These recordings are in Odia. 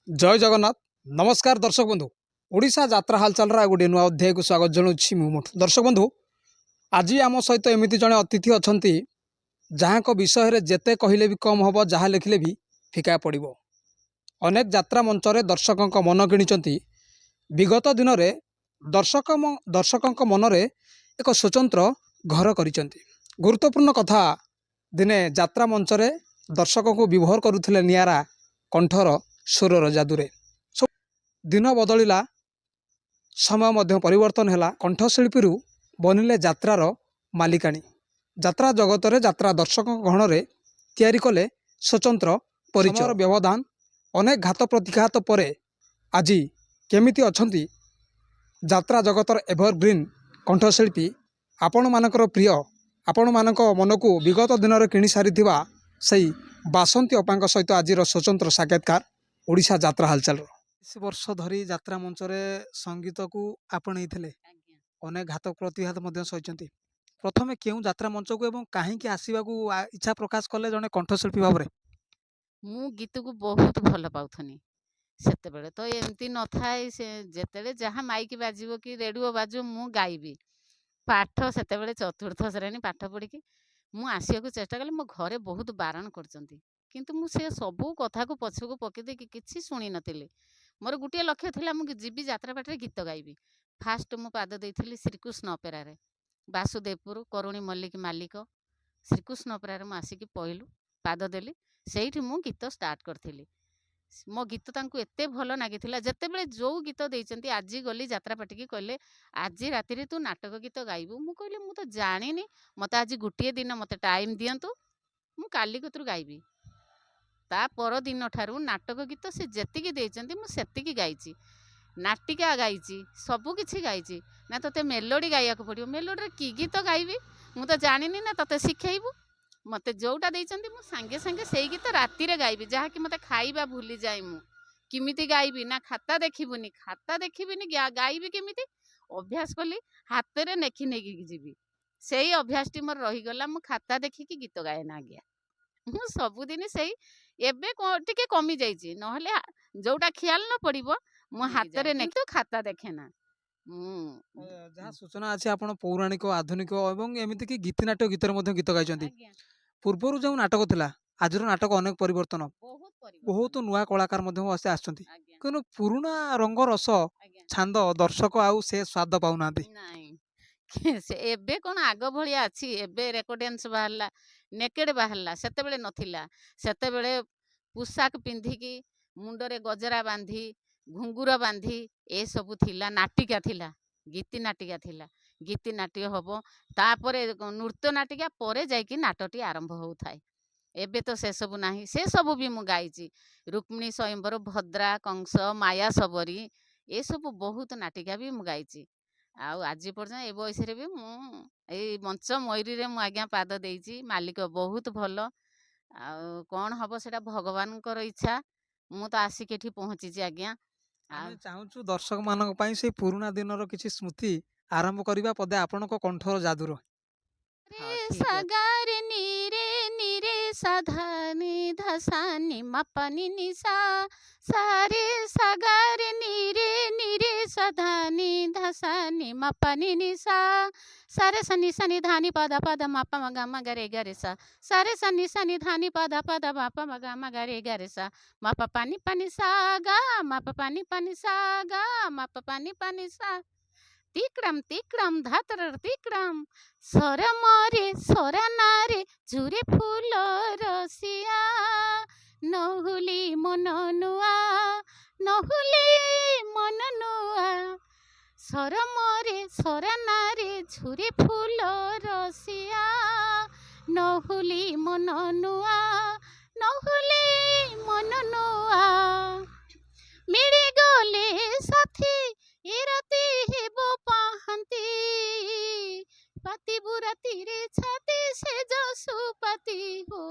जय जगन्नाथ नमस्कार दर्शक बंधु ओडिशा यात्रा हालचाल गोटे नुआ अध्याय को स्वागत जनाऊँगी मुझे दर्शक बंधु आज आम सहित एमती जड़े अतिथि अच्छा जहाँ विषय में जिते कहले भी कम हम जहाँ लिखले भी फिका पड़ अनेक यात्रा मंच दर्शकों मन कि विगत दिन में दर्शकों मन में एक स्वतंत्र घर कर गुरुत्वपूर्ण कथा दिने यात्रा मंच दर्शकों को विभोर करुले निरा कंठर सुरर जादुरे दिन बदलिला समय मध्य परिवर्तन है कंठशिल्पी बनिले यात्रार मालिकाणी यात्रा जगत रे यात्रा दर्शक गहन रे तैयारी कले स्वतंत्र परिचय व्यवधान अनेक घात प्रतिघात पर आज केमिति अछंती यात्रा जगतर एभरग्रीन कंठशिल्पी आपण मानकर प्रिय आपण मानक मन को विगत दिन में किणी सारी सही बासंती अपांक सहित आज स्वतंत्र साक्षात्कार ओडिशा यात्रा हालचाल 20 वर्ष धरी यात्रा मंच संगीत को आपणे अनेक घात प्रतिघात सही प्रथमे क्यों यात्रा मंच को एवं कहीं आसवा इच्छा प्रकाश कले जड़े कंठशिल्पी भाव में मु गीत को बहुत भल पाउथनी सेतेबेले तो एमती न थाए से जेतेबेले जहाँ माइक बाजिबो कि रेडियो बाजो मु गाइबी पाठ सेतेबेले चतुर्थ श्रेणी पाठ पढ़ी मु आसिया को चेष्टा कले मो घरे बहुत बारण करचंती किंतु मु से सबू कथा को पछको पके दे कि किछि सुनी नथिले मोर गुटिया लक्ष्य थिला मु जीबी यात्रा पाटे गीत गाइबी फास्ट मु पाद देइथिली श्रीकृष्ण ऑपेरा रे वासुदेवपुर करुणी मल्लिक मालिक श्रीकृष्ण ऑपेरा रे मु आसिकी पहिलु पाद देली सेठी मु गीत स्टार्ट करथिली मो गीत तांको एते भल नागिथिला जेतेबेले जो गीत देइचंती आज गली यात्रा पाटी की कहले आज राति रे तू नाटक गीत गाइबू मु कहले मु तो जानिनी मते आज गुटिए दिन मते टाइम दियंतु मु काली कतरु गाइबी ता पर दिन ठारू नाटक गीत से जेतिकी देइचंती मु सेतिकी गाइची नाटिका गाइची सबु किछि गाइची ना तते मेलोडी गाइया को पड़ियो मेलोडी रे की गीत गाइबी मु तो जानिनी ना तते सिखेइबू मते जोटा देइचंती मु संगे संगे सेई गीत राति रे गाइबी जहा कि मते खाइबा भूली जाई मु किमिति गाइबी ना खाता देखिबिनी गाइबी किमिति अभ्यास कली हाथ रे नेखि नेकी जीबी सेई अभ्यास टी मोर रही गला मु खाता देखि कि गीत गाए ना गया मु सबुदिन सेई एबे टिके कमी जाइछि नहले जोटा ख्याल न पड़िबो मु हाथ रे नेखि तो खाता देखे ना जहाँ सूचना अच्छे आप पौराणिक आधुनिक और एमती कि गीति नाट्य गीत गीत गाई पूर्वर जो नाटक थिला आज नाटक अनेक परिवर्तन बहुत नुआ कलाकार आसुँच पुराना रंग रस छांद दर्शक आउ से स्वाद पाऊना एबे कौन आग भलिया अच्छी एबे रेकर्डेंस बाहरला नेकेड बाहरला सेतेबेले नथिला सेतेबेले पोशाक पिंधिकी मुंडरे गजरा बांधी घुंगुर बांधी ए सबु थिला नाटिका थिला गीति नाटिका थिला गीति नाट्य हबो तापरे नृत्य नाटिका परे जाइकी नाटटी आरंभ होउथाय एबे तो से सबु नाही से सबु भी मु गाइची रुक्मिणी स्वयंवर भद्रा कंस माया सबरी ए सबु बहुत नाटिका भी मु गाइची आउ आज पर्यंत ए बयस रे भी मु ए मंच मयूरी रे मु आज्ञा पाद देइची मालिक बहुत भल आ कौन हम सेटा भगवान इच्छा मु तो आसिक एठी पहुँची आज्ञा चाहूँ दर्शक मान से पुराना दिन किसी स्मृति आरंभ करने पदे आपण कंठर जादूर रे सगारे नीरे नीरे साधानी धसानी मपनी निसा सारे सगारे नीरे नीरे साधानी धसानी मपनी निसा सारे सनी सनी धानी पदा पदा मप मगा मगरे गरे सा सारे सनी सनी धानी पदा पदा मप मगा मगरे गरे सा मप पानी पानी सा गा मप पानी पानी सा गा मप पानी पानी सा तिक्रम धातर तिक्रम सर मरे सरा नारे झुरे फूल रसिया नहुली मन नुआ सर मरे सरा नारे झुरे फूल रसिया नहुली मन नुआ मिली गले साथी ए राती हेबो पाहंती पाती बुराती रे छाती से जसुपति हो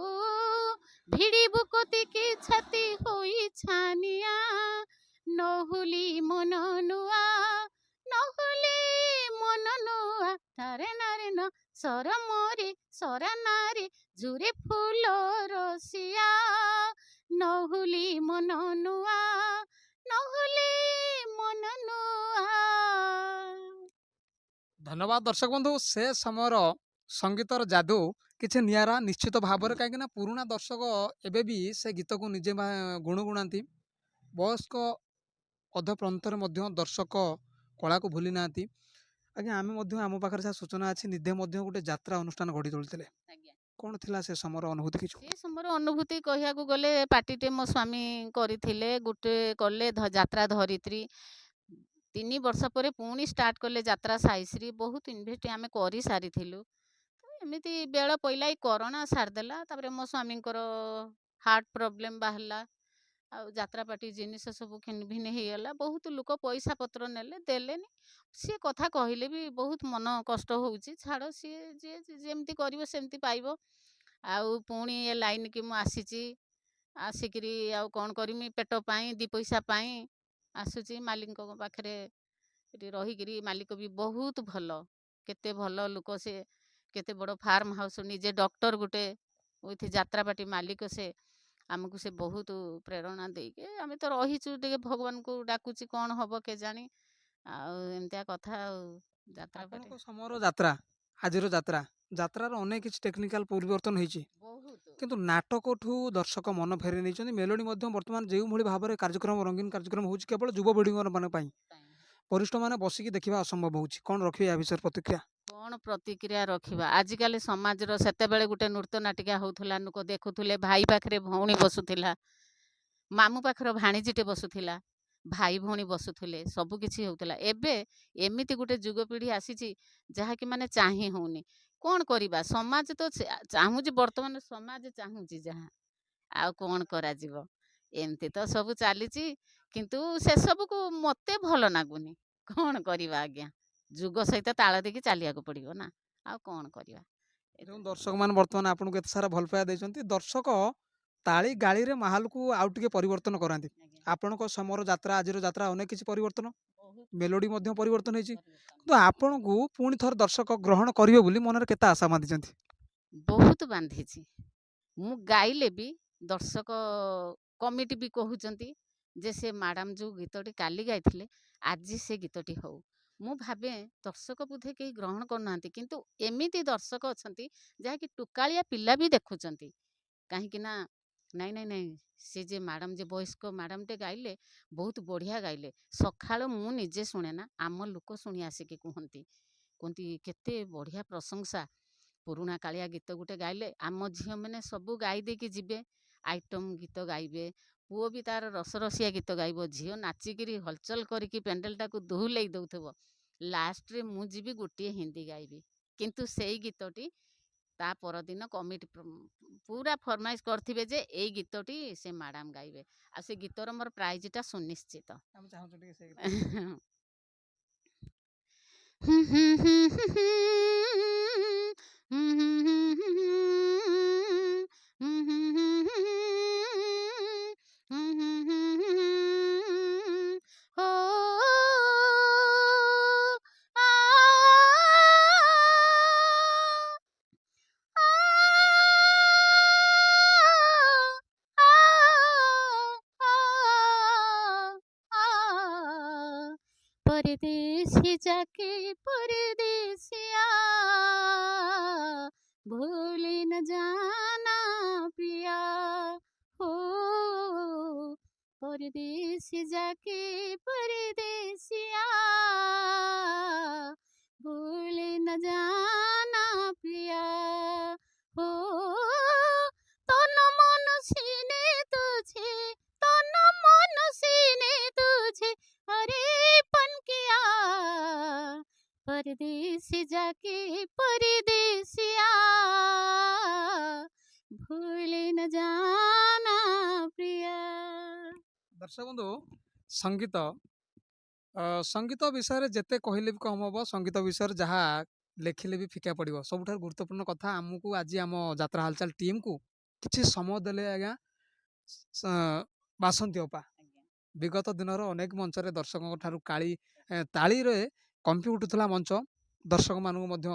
भिड़ी बुकोती की छाती होई छानिया नहुली मन नुआ तारे नारे न सर मरे सरा नारे झुरे फूल रसिया नहुली मन नुआ ନହଲେ ମନ ନୁଆ। ଧନ୍ୟବାଦ ଦର୍ଶକ ବନ୍ଧୁ। ସେ ସମୟର ସଙ୍ଗୀତର ଯାଦୁ କିଛି ନିଆରା ନିଶ୍ଚିତ ଭାବରେ, କାହିଁକିନା ପୁରୁଣା ଦର୍ଶକ ଏବେ ବି ସେ ଗୀତକୁ ନିଜେ ଗୁଣୁଗୁଣାନ୍ତି। ବୟସ୍କ ଅଧପ୍ରାନ୍ତରେ ମଧ୍ୟ ଦର୍ଶକ କଳାକୁ ଭୁଲି ନାହାନ୍ତି। ଆଜ୍ଞା, ଆମେ ମଧ୍ୟ ଆମ ପାଖରେ ଯାହା ସୂଚନା ଅଛି ନିଜେ ମଧ୍ୟ ଗୋଟେ ଯାତ୍ରା ଅନୁଷ୍ଠାନ ଗଢ଼ି ତୋଳିଥିଲେ। ଆଜ୍ଞା। କ'ଣ ଥିଲା ସେ ସମୟର ଅନୁଭୂତି କିଛି? ସେ ସମୟର ଅନୁଭୂତି କହିବାକୁ ଗଲେ ପାର୍ଟିଟେ ମୋ ସ୍ୱାମୀ କରିଥିଲେ, ଗୋଟେ କଲେ ଯାତ୍ରା ଧରିତ୍ରୀ। 3 ବର୍ଷ ପରେ ପୁଣି ଷ୍ଟାର୍ଟ କଲେ ଯାତ୍ରା ସାଇଶ୍ରୀ। ବହୁତ ଇନଭେଷ୍ଟ ଆମେ କରିସାରିଥିଲୁ। ତ ଏମିତି ବେଳ ପଇଲା, ଏଇ କରୋନା ସାରିଦେଲା। ତାପରେ ମୋ ସ୍ୱାମୀଙ୍କର ହାର୍ଟ ପ୍ରୋବ୍ଲେମ୍ ବାହାରିଲା। ଆଉ ଯାତ୍ରା ପାର୍ଟି ଜିନିଷ ସବୁ ଖିନଭିନ ହେଇଗଲା। ବହୁତ ଲୋକ ପଇସା ପତ୍ର ନେଲେ, ଦେଲେନି। ସିଏ କଥା କହିଲେ ବି ବହୁତ ମନ କଷ୍ଟ ହେଉଛି। ଛାଡ଼, ସିଏ ଯିଏ ଯେମିତି କରିବ ସେମିତି ପାଇବ। ଆଉ ପୁଣି ଏ ଲାଇନ୍‌କି ମୁଁ ଆସିଛି। ଆସିକିରି ଆଉ କ'ଣ କରିମି, ପେଟ ପାଇଁ, ଦି ପଇସା ପାଇଁ ଆସୁଛି। ମାଲିକଙ୍କ ପାଖରେ ଏଠି ରହିକିରି, ମାଲିକ ବି ବହୁତ ଭଲ। କେତେ ଭଲ ଲୋକ ସେ, କେତେ ବଡ଼ ଫାର୍ମ ହାଉସ୍, ନିଜେ ଡକ୍ଟର ଗୋଟେ ଉଇଥ୍ ଯାତ୍ରାପାର୍ଟି ମାଲିକ ସେ। ଆମକୁ ସେ ବହୁତ ପ୍ରେରଣା ଦେଇକି ଆମେ ତ ରହିଛୁ। ଟିକେ ଭଗବାନଙ୍କୁ ଡାକୁଛି କ'ଣ ହବ କେଜାଣି। ଆଉ ଏମିତିଆ କଥା ଆଉ ଯାତ୍ରାପାର୍ଟି ଆପଣଙ୍କ ସମୟର ଯାତ୍ରା, ଆଜିର ଯାତ୍ରା, ଯାତ୍ରାର ଅନେକ କିଛି ଟେକ୍ନିକାଲ ପରିବର୍ତ୍ତନ ହେଇଛି, ବହୁତ କିନ୍ତୁ ନାଟକଠୁ ଦର୍ଶକ ମନ ଫେରେଇ ନେଇଛନ୍ତି। ମେଲୋଡି ମଧ୍ୟ ବର୍ତ୍ତମାନ ଯେଉଁଭଳି ଭାବରେ କାର୍ଯ୍ୟକ୍ରମ, ରଙ୍ଗୀନ କାର୍ଯ୍ୟକ୍ରମ ହେଉଛି କେବଳ ଯୁବପିଢ଼ିଙ୍କ ପାଇଁ, ଟାଇମ୍। ବରିଷ୍ଠମାନେ ବସିକି ଦେଖିବା ଅସମ୍ଭବ ହେଉଛି। କ'ଣ ରଖିବେ ୟା ବିଷୟରେ ପ୍ରତିକ୍ରିୟା? କ'ଣ ପ୍ରତିକ୍ରିୟା ରଖିବା? ଆଜିକାଲି ସମାଜର, ସେତେବେଳେ ଗୋଟେ ନୃତ୍ୟ ନାଟିକା ହଉଥିଲା, ଲୋକ ଦେଖୁଥିଲେ। ଭାଇ ପାଖରେ ଭଉଣୀ ବସୁଥିଲା, ମାମୁଁ ପାଖରେ ଭାଣିଜୀଟେ ବସୁଥିଲା, ଭାଇ ଭଉଣୀ ବସୁଥିଲେ, ସବୁକିଛି ହେଉଥିଲା। ଏବେ ଏମିତି ଗୋଟେ ଯୁଗପିଢ଼ି ଆସିଛି ଯାହାକି ମାନେ ଚାହିଁ ହେଉନି। କ'ଣ କରିବା? ସମାଜ ତ ଚାହୁଁଛି, ବର୍ତ୍ତମାନ ସମାଜ ଚାହୁଁଛି ଯାହା। ଆଉ କ'ଣ କରାଯିବ? ଏମିତି ତ ସବୁ ଚାଲିଛି। କିନ୍ତୁ ସେସବୁକୁ ମୋତେ ଭଲ ଲାଗୁନି। କ'ଣ କରିବା ଆଜ୍ଞା? ଯୁଗ ସହିତ ତାଳ ଦେଇକି ଚାଲିବାକୁ ପଡ଼ିବ ନା। ଆଉ କ'ଣ କରିବା? ଯେଉଁ ଦର୍ଶକମାନେ ବର୍ତ୍ତମାନ ଆପଣଙ୍କୁ ଏତେ ସାରା ଭଲ ପାଇବା ଦେଇଛନ୍ତି, ଦର୍ଶକ ତାଳି ଗାଳିରେ ମାହୋଲକୁ ଆଉ ଟିକେ ପରିବର୍ତ୍ତନ କରାନ୍ତି। ଆଜ୍ଞା। ଆପଣଙ୍କ ସମୟର ଯାତ୍ରା, ଆଜିର ଯାତ୍ରା ଅନେକ କିଛି ପରିବର୍ତ୍ତନ, ବହୁତ ମେଲୋଡି ମଧ୍ୟ ପରିବର୍ତ୍ତନ ହେଇଛି, ପରିବର୍ତ୍ତନ। କିନ୍ତୁ ଆପଣଙ୍କୁ ପୁଣି ଥରେ ଦର୍ଶକ ଗ୍ରହଣ କରିବେ ବୋଲି ମନରେ କେତେ ଆଶା ବାନ୍ଧିଛନ୍ତି? ବହୁତ ବାନ୍ଧିଛି। ମୁଁ ଗାଇଲେ ବି ଦର୍ଶକ କମିଟି ବି କହୁଛନ୍ତି ଯେ ସେ ମ୍ୟାଡ଼ାମ୍ ଯେଉଁ ଗୀତଟି କାଲି ଗାଇଥିଲେ, ଆଜି ସେ ଗୀତଟି ହଉ। ମୁଁ ଭାବେ ଦର୍ଶକ ବୋଧେ କେହି ଗ୍ରହଣ କରୁନାହାନ୍ତି, କିନ୍ତୁ ଏମିତି ଦର୍ଶକ ଅଛନ୍ତି ଯାହାକି ଟୁକାଳିଆ ପିଲା ବି ଦେଖୁଛନ୍ତି। କାହିଁକି ନା, ନାଇଁ ନାଇଁ ନାଇଁ, ସେ ଯେ ମ୍ୟାଡ଼ାମ୍, ଯେ ବୟସ୍କ ମ୍ୟାଡ଼ାମ୍ଟେ ଗାଇଲେ, ବହୁତ ବଢ଼ିଆ ଗାଇଲେ। ସକାଳୁ ମୁଁ ନିଜେ ଶୁଣେ ନା, ଆମ ଲୋକ ଶୁଣି ଆସିକି କୁହନ୍ତି, କୁହନ୍ତି କେତେ ବଢ଼ିଆ ପ୍ରଶଂସା। ପୁରୁଣା କାଳିଆ ଗୀତ ଗୋଟେ ଗାଇଲେ, ଆମ ଝିଅମାନେ ସବୁ ଗାଇ ଦେଇକି ଯିବେ। ଆଇଟମ୍ ଗୀତ ଗାଇବେ, ପୁଅ ବି ତାର ରସରସିଆ ଗୀତ ଗାଇବ, ଝିଅ ନାଚିକିରି ହଲଚଲ କରିକି ପେଣ୍ଡେଲଟାକୁ ଦୋହଲେଇ ଦେଉଥିବ। ଲାଷ୍ଟରେ ମୁଁ ଯିବି ଗୋଟିଏ ହିନ୍ଦୀ ଗାଇବି। କିନ୍ତୁ ସେଇ ଗୀତଟି ତା ପରଦିନ କମିଟି ପୁରା ଫରମାଇଶ କରିଥିବେ ଯେ ଏଇ ଗୀତଟି ସେ ମ୍ୟାଡ଼ାମ୍ ଗାଇବେ। ଆଉ ସେ ଗୀତର ମୋର ପ୍ରାଇଜ୍‌ଟା ସୁନିଶ୍ଚିତ। ଆମେ ଚାହୁଁଛୁ ଟିକେ ସେ ଗୀତ। हो आ परदेसी जाके परदेसिया भूल न जाना पिया हो। परदेसी जाके परदेसिया भूल न जाना पिया हो। तन मन सीने तुझे, तन मन सीने तुझे अरेपन किया। परदेसी जाके परदेसिया भूल न जाना प्रिया। ଦର୍ଶକ ବନ୍ଧୁ, ସଙ୍ଗୀତ, ସଙ୍ଗୀତ ବିଷୟରେ ଯେତେ କହିଲେ ବି କମ୍ ହବ, ସଙ୍ଗୀତ ବିଷୟରେ ଯାହା ଲେଖିଲେ ବି ଫିକା ପଡ଼ିବ। ସବୁଠାରୁ ଗୁରୁତ୍ୱପୂର୍ଣ୍ଣ କଥା, ଆମକୁ ଆଜି ଆମ ଯାତ୍ରା ହାଲଚାଲ ଟିମ୍‌କୁ କିଛି ସମୟ ଦେଲେ ଆଜ୍ଞା ବାସନ୍ତି ଅପା। ଆଜ୍ଞା। ବିଗତ ଦିନର ଅନେକ ମଞ୍ଚରେ ଦର୍ଶକଙ୍କ ଠାରୁ ତାଳିରେ କମ୍ପି ଉଠୁଥିଲା ମଞ୍ଚ, ଦର୍ଶକମାନଙ୍କୁ ମଧ୍ୟ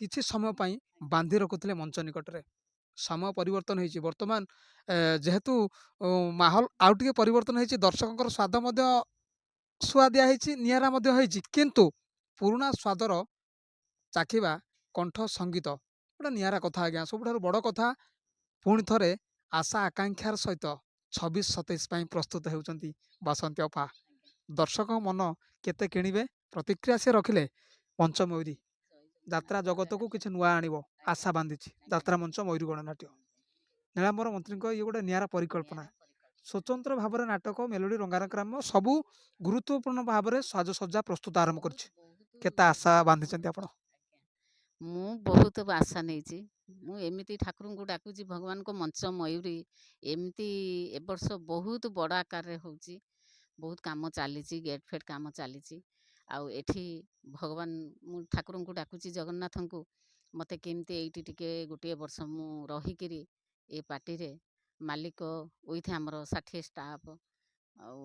କିଛି ସମୟ ପାଇଁ ବାନ୍ଧି ରଖୁଥିଲେ ମଞ୍ଚ ନିକଟରେ। ସମୟ ପରିବର୍ତ୍ତନ ହେଇଛି ବର୍ତ୍ତମାନ ଯେହେତୁ ମାହୋଲ ଆଉ ଟିକେ ପରିବର୍ତ୍ତନ ହେଇଛି ଦର୍ଶକଙ୍କର ସ୍ୱାଦ ମଧ୍ୟ ସୁଆଦିଆ ହେଇଛି ନିଆରା ମଧ୍ୟ ହେଇଛି କିନ୍ତୁ ପୁରୁଣା ସ୍ୱାଦର ଚାଖିବା କଣ୍ଠ ସଙ୍ଗୀତ ଗୋଟେ ନିଆରା କଥା ଆଜ୍ଞା ସବୁଠାରୁ ବଡ଼ କଥା ପୁଣି ଥରେ ଆଶା ଆକାଂକ୍ଷାର ସହିତ 26-27 ପାଇଁ ପ୍ରସ୍ତୁତ ହେଉଛନ୍ତି ବାସନ୍ତୀ ଅପା ଦର୍ଶକଙ୍କ ମନ କେତେ କିଣିବେ ପ୍ରତିକ୍ରିୟା ସେ ରଖିଲେ ପଞ୍ଚମୟୂରୀ ଯାତ୍ରା ଜଗତକୁ କିଛି ନୂଆ ଆଣିବ ଆଶା ବାନ୍ଧିଛି ଯାତ୍ରା ମଞ୍ଚ ମୟୂରୀ ଗଣନାଟ୍ୟ ନୀଳାମ୍ବର ମନ୍ତ୍ରୀଙ୍କ ଇଏ ଗୋଟେ ନିଆରା ପରିକଳ୍ପନା ସ୍ୱତନ୍ତ୍ର ଭାବରେ ନାଟକ ମେଲୋଡି ରଙ୍ଗାରଙ୍ଗ ସବୁ ଗୁରୁତ୍ୱପୂର୍ଣ୍ଣ ଭାବରେ ସାଜସଜ୍ଜା ପ୍ରସ୍ତୁତ ଆରମ୍ଭ କରିଛି କେତେ ଆଶା ବାନ୍ଧିଛନ୍ତି ଆପଣ ମୁଁ ବହୁତ ଆଶା ନେଇଛି। ମୁଁ ଏମିତି ଠାକୁରଙ୍କୁ ଡାକୁଛି ଭଗବାନଙ୍କ ମଞ୍ଚ ମୟୂରୀ ଏମିତି ଏ ବର୍ଷ ବହୁତ ବଡ଼ ଆକାରରେ ହେଉଛି। ବହୁତ କାମ ଚାଲିଛି ଗେଟ୍ ଫେଟ୍ କାମ ଚାଲିଛି। ଆଉ ଏଠି ଭଗବାନ ମୁଁ ଠାକୁରଙ୍କୁ ଡାକୁଛି ଜଗନ୍ନାଥଙ୍କୁ ମୋତେ କେମିତି ଏଇଠି ଟିକେ ଗୋଟିଏ ବର୍ଷ ମୁଁ ରହିକିରି ଏ ପାର୍ଟିରେ ମାଲିକ ଉଇଥ୍ ଆମର 60 ଷ୍ଟାଫ୍ ଆଉ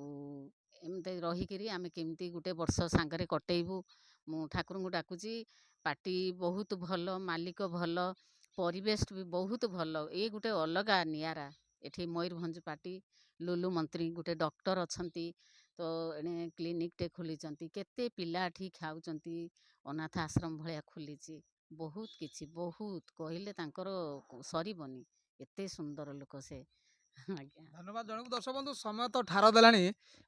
ଏମିତି ରହିକିରି ଆମେ କେମିତି ଗୋଟେ ବର୍ଷ ସାଙ୍ଗରେ କଟେଇବୁ। ମୁଁ ଠାକୁରଙ୍କୁ ଡାକୁଛି ପାର୍ଟି ବହୁତ ଭଲ ମାଲିକ ଭଲ ପରିବେଶ ବି ବହୁତ ଭଲ ଏ ଗୋଟେ ଅଲଗା ନିଆରା ଏଠି ମୟୂରଭଞ୍ଜ ପାର୍ଟି ଲୁଲୁ ମନ୍ତ୍ରୀ ଗୋଟେ ଡକ୍ଟର ଅଛନ୍ତି ତ ଏଣେ କ୍ଲିନିକଟେ ଖୋଲିଛନ୍ତି କେତେ ପିଲା ଏଠି ଖାଉଛନ୍ତି ଅନାଥ ଆଶ୍ରମ ଭଳିଆ ଖୋଲିଛି ବହୁତ କିଛି ବହୁତ କହିଲେ ତାଙ୍କର ସରିବନି ଏତେ ସୁନ୍ଦର ଲୋକ ସେ ଆଜ୍ଞା ଧନ୍ୟବାଦ ଜଣକୁ ଦର୍ଶକ ବନ୍ଧୁ ସମୟ ତ ଠାର ଦେଲାଣି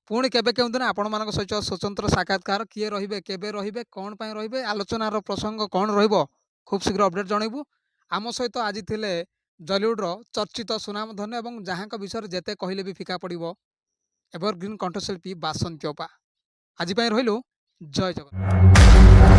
ପୁଣି କେବେ କେଉଁଦିନ ଆପଣମାନଙ୍କ ସହିତ ସ୍ୱତନ୍ତ୍ର ସାକ୍ଷାତକାର କିଏ ରହିବେ କେବେ ରହିବେ କ'ଣ ପାଇଁ ରହିବେ ଆଲୋଚନାର ପ୍ରସଙ୍ଗ କ'ଣ ରହିବ ଖୁବ୍ ଶୀଘ୍ର ଅପଡେଟ୍ ଜଣାଇବୁ ଆମ ସହିତ ଆଜି ଥିଲେ ଜଲିଉଡର ଚର୍ଚ୍ଚିତ ସୁନାମଧନ୍ୟ ଏବଂ ଯାହାଙ୍କ ବିଷୟରେ ଯେତେ କହିଲେ ବି ଫିକା ପଡ଼ିବ ଏଭରଗ୍ରୀନ୍ କଣ୍ଠଶିଳ୍ପୀ ବାସନ୍ତୀ ଅପା ଆଜି ପାଇଁ ରହିଲୁ ଜୟ ଜଗନ୍ନାଥ।